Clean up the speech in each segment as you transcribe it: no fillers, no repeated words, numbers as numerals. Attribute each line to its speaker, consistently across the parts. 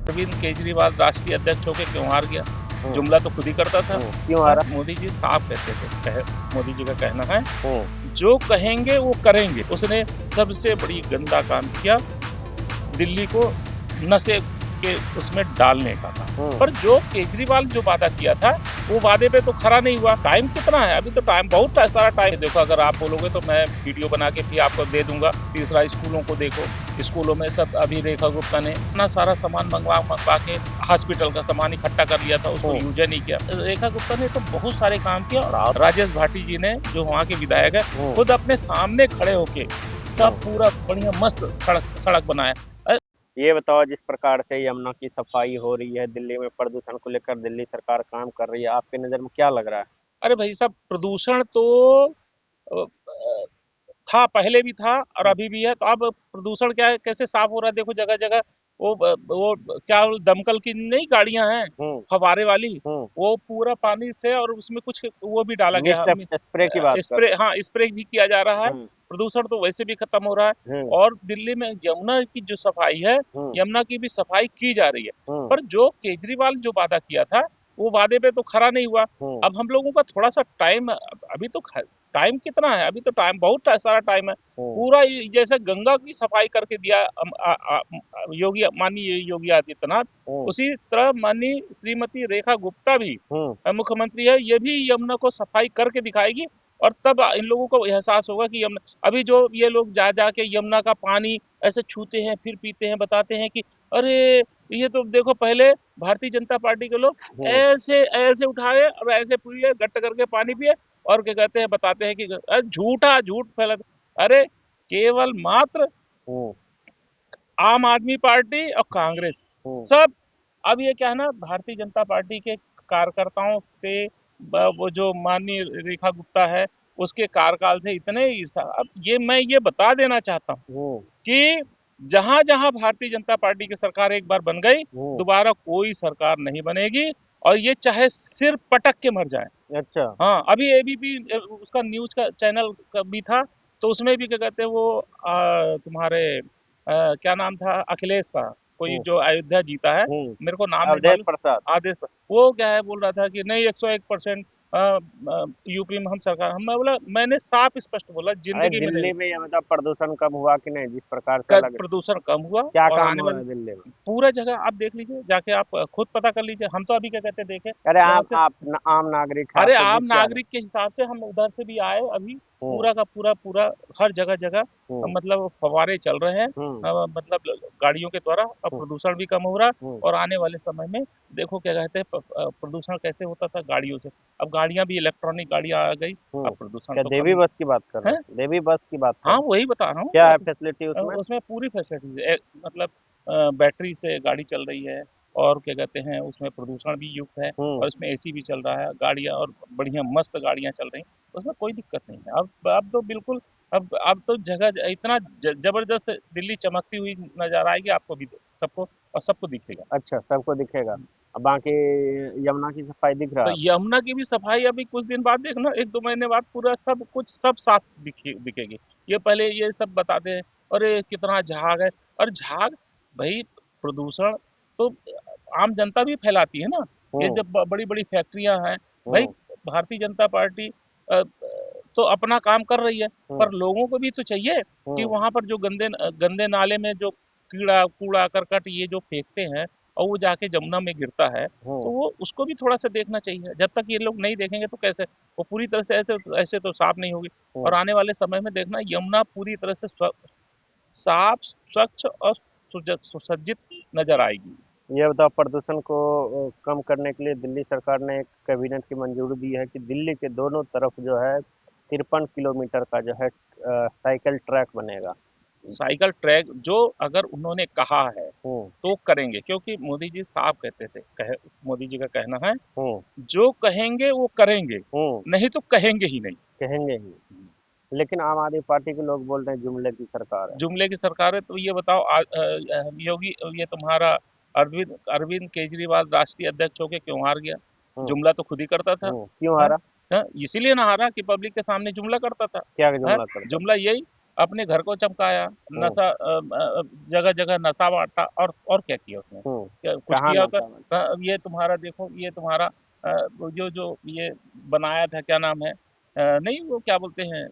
Speaker 1: अरविंद केजरीवाल राष्ट्रीय अध्यक्ष होके क्यों हार गया?
Speaker 2: हम्म।
Speaker 1: जुमला तो खुद ही करता था।
Speaker 2: क्यों हारा?
Speaker 1: मोदी जी साफ कहते थे, मोदी जी का कहना है जो कहेंगे वो करेंगे। उसने सबसे बड़ी गंदा काम किया, दिल्ली को नशे के उसमें डालने का था। पर जो केजरीवाल जो वादा किया था वो वादे पे तो खरा नहीं हुआ। टाइम कितना है? अभी तो टाइम बहुत सारा टाइम है। देखो, अगर आप बोलोगे तो मैं वीडियो बना के भी आपको दे दूंगा। तीसरा, स्कूलों को देखो, स्कूलों में सब अभी रेखा गुप्ता ने इतना सारा सामान मंगवा के हॉस्पिटल का सामान इकट्ठा कर लिया था, उसको यूज नहीं किया। रेखा गुप्ता ने तो बहुत सारे काम किया और राजेश भाटी जी ने, जो वहाँ के विधायक है, खुद अपने सामने खड़े होके सब पूरा बढ़िया मस्त सड़क बनाया।
Speaker 2: ये बताओ, जिस प्रकार से यमुना की सफाई हो रही है, दिल्ली में प्रदूषण को लेकर दिल्ली सरकार काम कर रही है, आपके नजर में क्या लग रहा है?
Speaker 1: अरे भाई साहब, प्रदूषण तो अ, था, पहले भी था और अभी भी है। तो अब प्रदूषण क्या है, कैसे साफ हो रहा है? देखो, जगह जगह वो क्या दमकल की नहीं गाड़ियां हैं, फवारे वाली, वो पूरा पानी से, और उसमें कुछ वो भी डाला गया है,
Speaker 2: स्प्रे की बात
Speaker 1: स्प्रे, हाँ, स्प्रे भी किया जा रहा है। प्रदूषण तो वैसे भी खत्म हो रहा है। और दिल्ली में यमुना की जो सफाई है, यमुना की भी सफाई की जा रही है। पर जो केजरीवाल जो वादा किया था वो वादे पे तो खरा नहीं हुआ। अब हम लोगों का थोड़ा सा टाइम, अभी तो टाइम कितना है? अभी तो टाइम बहुत सारा टाइम है। पूरा जैसे गंगा की सफाई करके दिया योगी, माननीय योगी आदित्यनाथ, उसी तरह माननीय श्रीमती रेखा गुप्ता भी मुख्यमंत्री है, ये भी यमुना को सफाई करके दिखाएगी। और तब इन लोगों को एहसास होगा कि यमुना, अभी जो ये लोग जा के यमुना का पानी ऐसे छूते हैं, फिर पीते हैं, बताते हैं कि अरे ये तो देखो, पहले भारतीय जनता पार्टी के लोग ऐसे ऐसे उठाए और ऐसे पिए, गट्ट करके पानी पिए, और क्या कहते हैं, बताते हैं कि झूठ फैला। अरे केवल मात्र आम आदमी पार्टी और कांग्रेस सब, अब ये क्या है ना, भारतीय जनता पार्टी के कार्यकर्ताओं से, वो जो माननीय रेखा गुप्ता है उसके कार्यकाल से इतने ईर्ष्या। अब ये मैं ये बता देना चाहता हूँ कि जहां जहां भारतीय जनता पार्टी की सरकार एक बार बन गई, दोबारा कोई सरकार नहीं बनेगी, और ये चाहे सिर पटक के मर जाए।
Speaker 2: अच्छा।
Speaker 1: हाँ, अभी एबीपी उसका न्यूज का चैनल का भी था, तो उसमें भी क्या कहते हैं वो, तुम्हारे क्या नाम था, अखिलेश का, कोई जो अयोध्या जीता है, मेरे को नाम नहीं
Speaker 2: अवधेश
Speaker 1: मालूम,
Speaker 2: प्रसाद।
Speaker 1: आदेश पर, वो क्या है बोल रहा था कि नहीं, 101% यूपी में हम सरकार, हम, मैं बोला, मैंने साफ स्पष्ट बोला,
Speaker 2: अरे
Speaker 1: जिंदगी में नहीं।
Speaker 2: दिल्ली में ये मतलब प्रदूषण कम हुआ कि नहीं, जिस प्रकार से लग
Speaker 1: प्रदूषण कम हुआ,
Speaker 2: क्या
Speaker 1: और
Speaker 2: काम
Speaker 1: आने
Speaker 2: हुआ
Speaker 1: वाले
Speaker 2: है दिल्ली में?
Speaker 1: पूरा जगह आप देख लीजिए, जाके आप खुद पता कर लीजिए। हम तो अभी क्या कहते हैं, देखे
Speaker 2: अरे
Speaker 1: यहाँ
Speaker 2: आम
Speaker 1: से,
Speaker 2: आम नागरिक है,
Speaker 1: अरे
Speaker 2: आपको
Speaker 1: आम
Speaker 2: दिख क्या रहा
Speaker 1: नागरिक के हिसाब से हम उधर से भी आए अभी,
Speaker 2: है?
Speaker 1: पूरा का पूरा हर जगह जगह मतलब फव्वारे चल रहे हैं, मतलब गाड़ियों के द्वारा। अब प्रदूषण भी कम हो रहा है, और आने वाले समय में देखो क्या कहते हैं, प्रदूषण कैसे होता था गाड़ियों से, अब गाड़ियां भी इलेक्ट्रॉनिक गाड़ियां आ गई, अब प्रदूषण
Speaker 2: क्या
Speaker 1: तो
Speaker 2: देवी
Speaker 1: कम
Speaker 2: बस की बात कर रहे
Speaker 1: है।
Speaker 2: हैं? देवी बस की बात कर
Speaker 1: हाँ,
Speaker 2: रहे हैं?
Speaker 1: वही बता रहा हूँ कि
Speaker 2: क्या है
Speaker 1: अब
Speaker 2: फैसिलिटी उसमें?
Speaker 1: उसमें पूरी फैसिलिटीज है, मतलब बैटरी से गाड़ी चल रही है, और क्या कहते हैं, उसमें प्रदूषण भी युक्त है, और इसमें एसी भी चल रहा है, गाड़ियाँ और बढ़िया मस्त गाड़ियाँ चल रही, उसमें कोई दिक्कत नहीं है। अब तो बिल्कुल, अब तो जगह इतना जबरदस्त दिल्ली चमकती हुई नजर आएगी आपको भी, सबको, और सबको दिखेगा।
Speaker 2: अच्छा, सबको दिखेगा। अब बाकी यमुना की सफाई दिख रहा
Speaker 1: तो
Speaker 2: है आपको?
Speaker 1: यमुना की भी सफाई अभी कुछ दिन बाद देखना, 1-2 महीने बाद पूरा सब कुछ सब साफ दिखेगी। ये पहले ये सब बताते हैं, अरे कितना झाग है, और झाग, भाई, प्रदूषण तो आम जनता भी फैलाती है ना। ये
Speaker 2: हम्म।
Speaker 1: जब बड़ी बड़ी फैक्ट्रियां हैं, भाई,
Speaker 2: हम्म।
Speaker 1: भारतीय जनता पार्टी तो अपना काम कर रही है,
Speaker 2: हम्म।
Speaker 1: पर लोगों को भी तो चाहिए कि
Speaker 2: हम्म।
Speaker 1: वहां पर जो गंदे गंदे नाले में जो कीड़ा कूड़ा करकट ये जो फेंकते हैं, और वो जाके जमुना में गिरता है, तो
Speaker 2: हम्म।
Speaker 1: वो उसको भी थोड़ा सा देखना चाहिए। जब तक ये लोग नहीं देखेंगे तो कैसे, वो पूरी तरह से ऐसे ऐसे तो साफ नहीं होगी। और
Speaker 2: हम्म।
Speaker 1: आने वाले समय में देखना, यमुना पूरी तरह से साफ, स्वच्छ और सुसज्जित नजर आएगी।
Speaker 2: ये बताओ, प्रदूषण को कम करने के लिए दिल्ली सरकार ने एक कैबिनेट की मंजूरी दी है कि दिल्ली के दोनों तरफ जो है 53 किलोमीटर का जो है साइकिल ट्रैक बनेगा।
Speaker 1: साइकिल ट्रैक जो अगर उन्होंने कहा है
Speaker 2: हम्म।
Speaker 1: तो करेंगे, क्योंकि मोदी जी साफ कहते थे, मोदी जी का कहना है
Speaker 2: हम्म।
Speaker 1: जो कहेंगे वो करेंगे,
Speaker 2: हम्म।
Speaker 1: नहीं तो कहेंगे ही नहीं।
Speaker 2: कहेंगे ही। लेकिन आम आदमी पार्टी के लोग बोल रहे हैं जुमले की सरकार है।
Speaker 1: जुमले की सरकार है, तो ये बताओ, योगी, ये तुम्हारा अरविंद अरविंद केजरीवाल राष्ट्रीय अध्यक्ष होके क्यों हार गया?
Speaker 2: हम्म।
Speaker 1: जुमला तो खुद ही करता था।
Speaker 2: क्यों
Speaker 1: हाँ,
Speaker 2: हारा?
Speaker 1: हाँ, इसीलिए ना हारा कि पब्लिक के सामने जुमला करता था।
Speaker 2: क्या
Speaker 1: हाँ,
Speaker 2: जुमला करता?
Speaker 1: जुमला यही अपने घर को चमकाया, नशा जगह जगह नशा बांटा, और क्या किया उसने? कुछ
Speaker 2: कहाँ
Speaker 1: किया
Speaker 2: नशा बांटा?
Speaker 1: ये तुम्हारा देखो, ये तुम्हारा वो जो ये बनाया था, क्या नाम है, नहीं वो क्या बोलते हैं,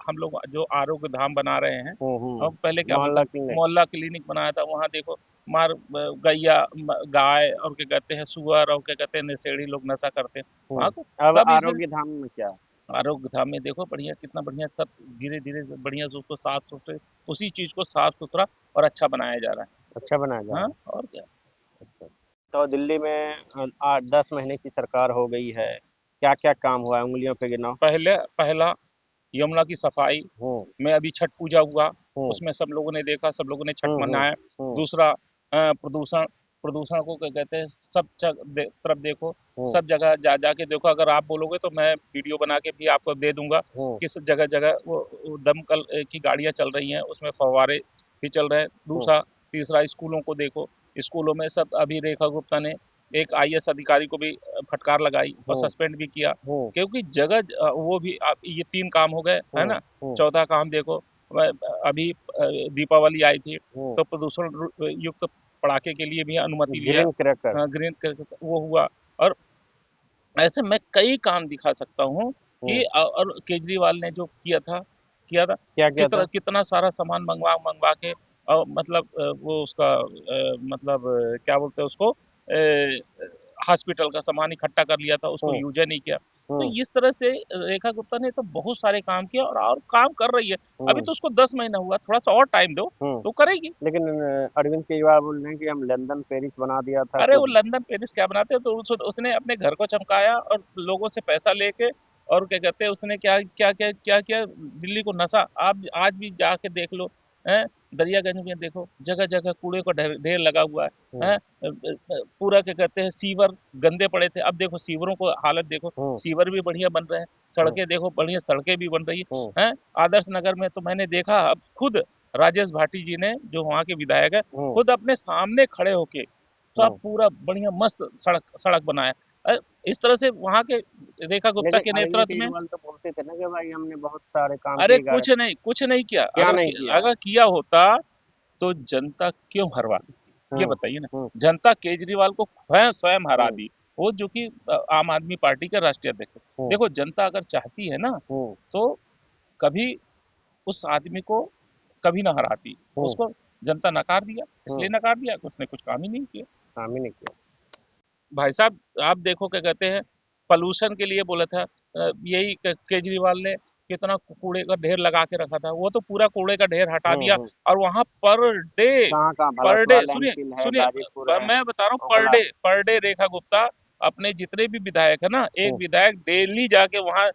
Speaker 1: हम लोग जो आरोग्य धाम बना रहे हैं, हम पहले क्या बोलते
Speaker 2: मोहल्ला
Speaker 1: हैं,
Speaker 2: क्लिनिक।
Speaker 1: मोहल्ला क्लिनिक बनाया था, वहाँ देखो मार गैया, गाय, और क्या कहते हैं सुअर, और क्या कहते हैं नशेड़ी लोग नशा करते हैं वहाँ तो।
Speaker 2: अब
Speaker 1: सब इसे
Speaker 2: आरोग्य धाम में क्या?
Speaker 1: आरोग्य धाम में देखो बढ़िया, कितना बढ़िया, सब धीरे धीरे बढ़िया से उसको साफ सुथरे, उसी चीज को साफ सुथरा और अच्छा बनाया जा रहा
Speaker 2: अच्छा बनाया जा
Speaker 1: है।
Speaker 2: रहा
Speaker 1: हाँ,
Speaker 2: है।
Speaker 1: और क्या।
Speaker 2: अच्छा। तो दिल्ली में 8-10 महीने की सरकार हो गई है, क्या क्या काम हुआ है, उंगलियों पे गिनाओ।
Speaker 1: पहला यमुना की सफाई
Speaker 2: हम्म।
Speaker 1: में अभी छठ पूजा हुआ,
Speaker 2: हम्म।
Speaker 1: उसमें सब लोगों ने देखा, सब लोगों ने छठ
Speaker 2: हम्म। हम्म।
Speaker 1: मनाया।
Speaker 2: हम्म।
Speaker 1: दूसरा प्रदूषण, प्रदूषण को क्या कहते हैं, सब तरफ देखो,
Speaker 2: हम्म।
Speaker 1: सब जगह जा जाके देखो, अगर आप बोलोगे तो मैं वीडियो बना के भी आपको दे दूंगा,
Speaker 2: हम्म।
Speaker 1: किस जगह जगह वो दमकल की गाड़ियां चल रही हैं, उसमें फव्वारे भी चल रहे हैं।
Speaker 2: हम्म।
Speaker 1: दूसरा तीसरा स्कूलों को देखो, स्कूलों में सब, अभी रेखा गुप्ता ने एक आईएएस अधिकारी को भी फटकार लगाई और
Speaker 2: हम्म।
Speaker 1: सस्पेंड भी किया,
Speaker 2: हम्म।
Speaker 1: क्योंकि जगह वो भी ये 3 काम हो गए, है
Speaker 2: हम्म।
Speaker 1: ना?
Speaker 2: हम्म।
Speaker 1: चौथा काम देखो, अभी दीपावली आई थी,
Speaker 2: हम्म।
Speaker 1: तो प्रदूषण युक्त पटाखे के लिए भी अनुमति लिया,
Speaker 2: ग्रीन क्रैकर्स।
Speaker 1: ग्रीन वो हुआ। और ऐसे मैं कई काम दिखा सकता हूँ कि
Speaker 2: हम्म।
Speaker 1: और केजरीवाल ने जो किया था,
Speaker 2: क्या किया
Speaker 1: कितना
Speaker 2: था?
Speaker 1: कितना सारा सामान मंगवा मंगवा के, और मतलब वो उसका मतलब क्या बोलते हैं उसको, हॉस्पिटल का सामान इकट्ठा कर लिया था, उसको
Speaker 2: हम्म।
Speaker 1: यूज नहीं किया। तो
Speaker 2: हम्म।
Speaker 1: इस तरह से रेखा गुप्ता ने तो बहुत सारे काम किया, और काम कर रही है। अभी
Speaker 2: हम्म।
Speaker 1: तो उसको 10 महीना हुआ, थोड़ा सा और टाइम दो
Speaker 2: हम्म।
Speaker 1: तो करेगी।
Speaker 2: लेकिन अरविंद केजरीवाल बोल रहे हैं कि हम लंदन पेरिस बना दिया था
Speaker 1: अरे वो
Speaker 2: कुछ।
Speaker 1: लंदन पेरिस क्या बनाते हैं, तो उसने अपने घर को चमकाया और लोगों से पैसा लेके, और क्या कहते हैं उसने क्या क्या क्या क्या किया, दिल्ली को नशा। आप आज भी जाके देख लो, हैं, दरियागंज में देखो, जगह जगह कूड़े का ढेर ढेर लगा हुआ है,
Speaker 2: हम्म।
Speaker 1: हैं, पूरा क्या कहते हैं, सीवर गंदे पड़े थे, अब देखो सीवरों को हालत देखो,
Speaker 2: हम्म।
Speaker 1: सीवर भी बढ़िया बन रहे हैं,
Speaker 2: हम्म।
Speaker 1: सड़कें देखो बढ़िया, सड़कें भी बन रही
Speaker 2: हम्म।
Speaker 1: है, हैं। आदर्श नगर में तो मैंने देखा, अब खुद राजेश भाटी जी ने, जो वहाँ के विधायक है,
Speaker 2: हम्म।
Speaker 1: खुद अपने सामने खड़े होके सब
Speaker 2: हम्म।
Speaker 1: पूरा बढ़िया मस्त सड़क सड़क बनाया। इस तरह से वहाँ के रेखा गुप्ता
Speaker 2: लेकिन
Speaker 1: के
Speaker 2: अरविंद
Speaker 1: नेतृत्व में।
Speaker 2: केजरीवाल तो बोलते थे ना कि भाई हमने बहुत सारे काम
Speaker 1: अरे
Speaker 2: किए गाड़े।
Speaker 1: कुछ नहीं किया,
Speaker 2: क्या नहीं किया?
Speaker 1: अगर किया होता तो जनता क्यों हरवा देती, ये
Speaker 2: हम्म।
Speaker 1: बताइए ना।
Speaker 2: हम्म।
Speaker 1: जनता केजरीवाल को स्वयं स्वयं हरा
Speaker 2: हम्म।
Speaker 1: दी, वो जो कि आम आदमी पार्टी के राष्ट्रीय अध्यक्ष हैं।
Speaker 2: हम्म।
Speaker 1: देखो जनता अगर चाहती है ना,
Speaker 2: हम्म।
Speaker 1: तो कभी उस आदमी को कभी ना हराती,
Speaker 2: हम्म।
Speaker 1: उसको जनता नकार दिया,
Speaker 2: हम्म।
Speaker 1: इसलिए नकार दिया कि उसने कुछ काम ही नहीं किया।
Speaker 2: काम ही नहीं किया।
Speaker 1: भाई साहब, आप देखो क्या कहते हैं, पॉल्यूशन के लिए बोला था, यही केजरीवाल ने कितना कूड़े का ढेर लगा के रखा था, वो तो पूरा कूड़े का ढेर हटा दिया।
Speaker 2: हम्म।
Speaker 1: और वहाँ
Speaker 2: कहाँ कहाँ
Speaker 1: पर
Speaker 2: भलसवा
Speaker 1: डे सुनिए,
Speaker 2: लैंडफिल है,
Speaker 1: सुनिए,
Speaker 2: गाजीपुर है,
Speaker 1: मैं बता रहा हूँ,
Speaker 2: ओखला।
Speaker 1: पर डे रेखा गुप्ता अपने जितने भी विधायक है ना, एक
Speaker 2: हम्म।
Speaker 1: विधायक डेली जाके वहाँ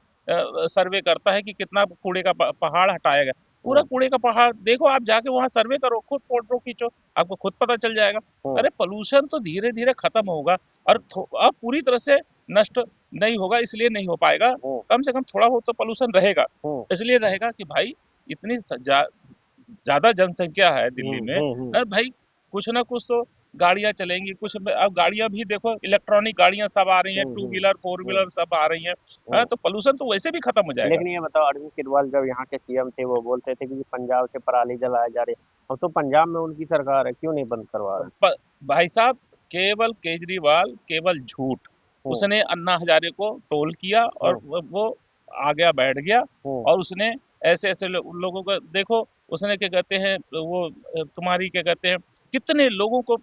Speaker 1: सर्वे करता है कि कितना कूड़े का पहाड़ हटाया गया। पूरा
Speaker 2: हम्म।
Speaker 1: कूड़े का पहाड़ देखो, आप जाके वहाँ सर्वे करो, खुद फोटो खींचो, आपको खुद पता चल जाएगा।
Speaker 2: हम्म।
Speaker 1: अरे पोल्यूशन तो धीरे धीरे खत्म होगा, और अब पूरी तरह से नष्ट नहीं होगा, इसलिए नहीं हो पाएगा।
Speaker 2: हम्म।
Speaker 1: कम से कम थोड़ा बहुत तो पोल्यूशन रहेगा,
Speaker 2: हम्म।
Speaker 1: इसलिए रहेगा कि भाई इतनी ज्यादा जनसंख्या है दिल्ली
Speaker 2: हम्म।
Speaker 1: में,
Speaker 2: हम्म। हम्म।
Speaker 1: भाई कुछ ना कुछ तो गाड़ियां चलेंगी, कुछ अब गाड़ियां भी देखो, इलेक्ट्रॉनिक गाड़ियां सब आ रही हैं,
Speaker 2: हम्म।
Speaker 1: Two
Speaker 2: hmm.
Speaker 1: Wheeler four
Speaker 2: hmm.
Speaker 1: Wheeler सब आ रही हैं।
Speaker 2: हम्म।
Speaker 1: तो पोल्यूशन तो वैसे भी खत्म हो जाएगा।
Speaker 2: लेकिन ये बताओ, अरविंद केजरीवाल जब यहाँ के सीएम थे वो बोलते थे कि पंजाब से पराली जलाए जा रहे। अब तो पंजाब में उनकी सरकार है, क्यों नहीं बंद करवा रहे?
Speaker 1: भाई साहब, केवल केजरीवाल केवल झूठ,
Speaker 2: हम्म।
Speaker 1: उसने अन्ना हजारे को टोल किया, और
Speaker 2: हम्म।
Speaker 1: वो आ गया, बैठ गया,
Speaker 2: हम्म।
Speaker 1: और उसने ऐसे ऐसे लोगों को देखो, उसने क्या कहते हैं वो तुम्हारी क्या कहते हैं, कितने लोगों को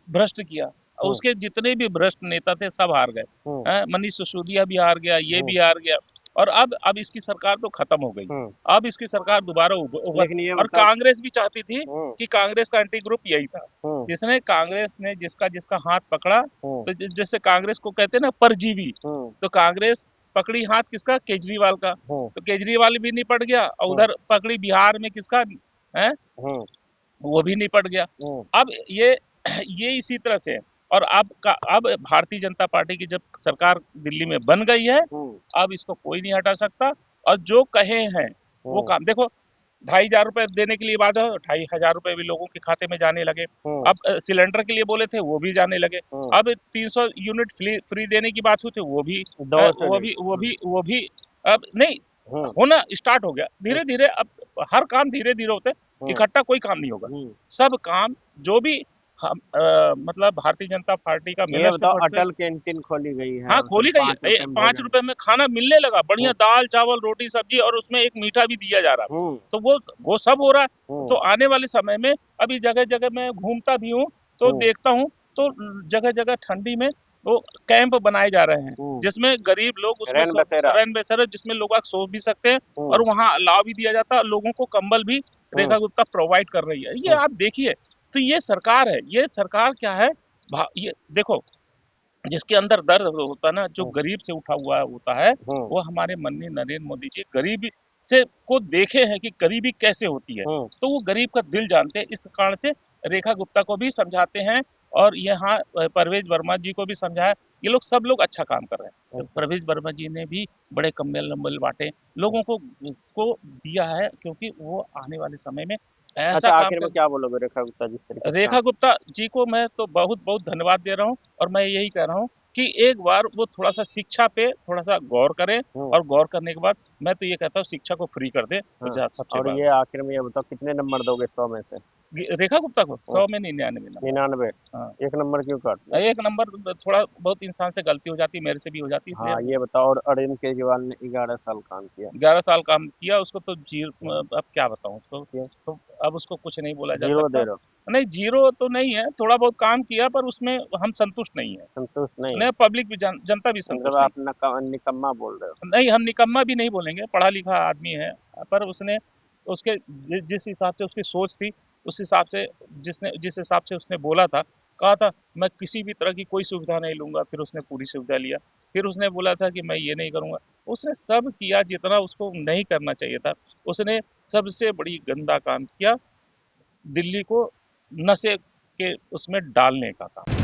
Speaker 1: भ्रष्ट किया, और
Speaker 2: हम्म।
Speaker 1: उसके जितने भी भ्रष्ट नेता थे सब हार गए,
Speaker 2: हम्म।
Speaker 1: मनीष सिसोदिया भी हार गया, ये
Speaker 2: हम्म।
Speaker 1: भी हार गया। और अब इसकी सरकार तो खत्म हो गई,
Speaker 2: हम्म।
Speaker 1: अब इसकी सरकार दोबारा उभर।
Speaker 2: लेकिन ये
Speaker 1: और
Speaker 2: बताओ।
Speaker 1: कांग्रेस भी चाहती थी
Speaker 2: हम्म।
Speaker 1: कि कांग्रेस का एंटी ग्रुप यही था,
Speaker 2: हम्म।
Speaker 1: जिसने कांग्रेस ने जिसका जिसका हाथ पकड़ा,
Speaker 2: हम्म।
Speaker 1: तो जैसे कांग्रेस को कहते हैं ना परजीवी,
Speaker 2: हम्म।
Speaker 1: तो कांग्रेस पकड़ी हाथ किसका, केजरीवाल का,
Speaker 2: हम्म।
Speaker 1: तो केजरीवाल भी निपट गया, और
Speaker 2: हम्म।
Speaker 1: उधर पकड़ी बिहार में किसका है,
Speaker 2: हम्म।
Speaker 1: वो भी निपट गया।
Speaker 2: हम्म।
Speaker 1: अब ये इसी तरह से है। और अब भारतीय जनता पार्टी की जब सरकार दिल्ली में बन गई है,
Speaker 2: हम्म।
Speaker 1: अब इसको कोई नहीं हटा सकता। और जो कहे हैं वो
Speaker 2: हम्म।
Speaker 1: काम देखो, 2,500 रुपए देने के लिए बात है, 2,500 रुपए भी लोगों के खाते में जाने लगे।
Speaker 2: हम्म।
Speaker 1: अब सिलेंडर के लिए बोले थे, वो भी जाने लगे।
Speaker 2: हम्म।
Speaker 1: अब 300 यूनिट फ्री फ्री देने की बात हुई थी, वो भी
Speaker 2: 200 यूनिट।
Speaker 1: वो भी अब नहीं, होना स्टार्ट हो गया धीरे धीरे। अब हर काम धीरे धीरे होते, इकट्ठा कोई काम नहीं होगा। सब काम जो भी हम मतलब भारतीय जनता पार्टी का
Speaker 2: ये बताओ, अटल कैंटीन खोली गई है।
Speaker 1: हाँ खोली गई है, 5 रुपए में खाना मिलने लगा, बढ़िया दाल चावल रोटी सब्जी, और उसमें एक मीठा भी दिया जा रहा है। तो वो सब हो रहा है। तो आने वाले समय में अभी जगह जगह मैं घूमता भी हूँ तो देखता हूँ, तो जगह जगह ठंडी में वो कैंप बनाए जा रहे हैं, जिसमें गरीब लोग उसमें रैन बसेरा जिसमें लोग सो भी सकते हैं, और वहाँ अलाव भी दिया जाता है। लोगों को कंबल भी रेखा गुप्ता प्रोवाइड कर रही है। ये आप देखिए, तो ये सरकार है। ये सरकार क्या है, ये देखो, जिसके अंदर दर्द होता है ना, जो गरीब से उठा हुआ होता है, वो हमारे माननीय नरेंद्र मोदी जी गरीब से को देखे हैं कि गरीबी कैसे होती है, तो वो गरीब का दिल जानते हैं। इस कारण से रेखा गुप्ता को भी समझाते हैं, और यहाँ परवेज वर्मा जी को भी समझाया। ये लोग सब लोग अच्छा काम कर रहे हैं। तो परवेज वर्मा जी ने भी बड़े कम्बल नम्बल बांटे लोगों को दिया है, क्योंकि वो आने वाले समय में ऐसा
Speaker 2: आखिर में क्या बोलोगे रेखा गुप्ता जी?
Speaker 1: रेखा गुप्ता जी को मैं तो बहुत बहुत धन्यवाद दे रहा हूँ, और मैं यही कह रहा हूँ कि एक बार वो थोड़ा सा शिक्षा पे थोड़ा सा गौर करें, और गौर करने के बाद मैं तो ये कहता हूँ शिक्षा को फ्री कर दे। सबसे
Speaker 2: और ये आखिर में ये बताओ, कितने नंबर दोगे 100 में से?
Speaker 1: रेखा गुप्ता को 100 में 99
Speaker 2: 99।
Speaker 1: हाँ।
Speaker 2: 1 नंबर क्यों काट?
Speaker 1: 1 नंबर थोड़ा बहुत इंसान से गलती हो जाती है, मेरे से भी हो जाती है।
Speaker 2: हाँ, ये बताओ, और अरविंद केजरीवाल ने 11 साल काम किया।
Speaker 1: 11 साल काम किया, उसको तो अब क्या बताऊं उसको, तो अब उसको कुछ नहीं बोला जा सकता।
Speaker 2: दे रहे हो?
Speaker 1: नहीं, जीरो तो नहीं है, थोड़ा बहुत काम किया, पर उसमें हम संतुष्ट नहीं है।
Speaker 2: संतुष्ट नहीं?
Speaker 1: पब्लिक भी जनता भी संतुष्ट
Speaker 2: नहीं। आप निकम्मा बोल रहे हो?
Speaker 1: नहीं, हम निकम्मा भी नहीं बोलेंगे, पढ़ा लिखा आदमी है, पर उसने उसके जिस हिसाब से उसकी सोच थी, उस हिसाब से जिस हिसाब से उसने बोला था, कहा था मैं किसी भी तरह की कोई सुविधा नहीं लूंगा, फिर उसने पूरी सुविधा लिया। फिर उसने बोला था कि मैं ये नहीं करूंगा, उसने सब किया जितना उसको नहीं करना चाहिए था। उसने सबसे बड़ी गंदा काम किया, दिल्ली को नशे के उसमें डालने का काम।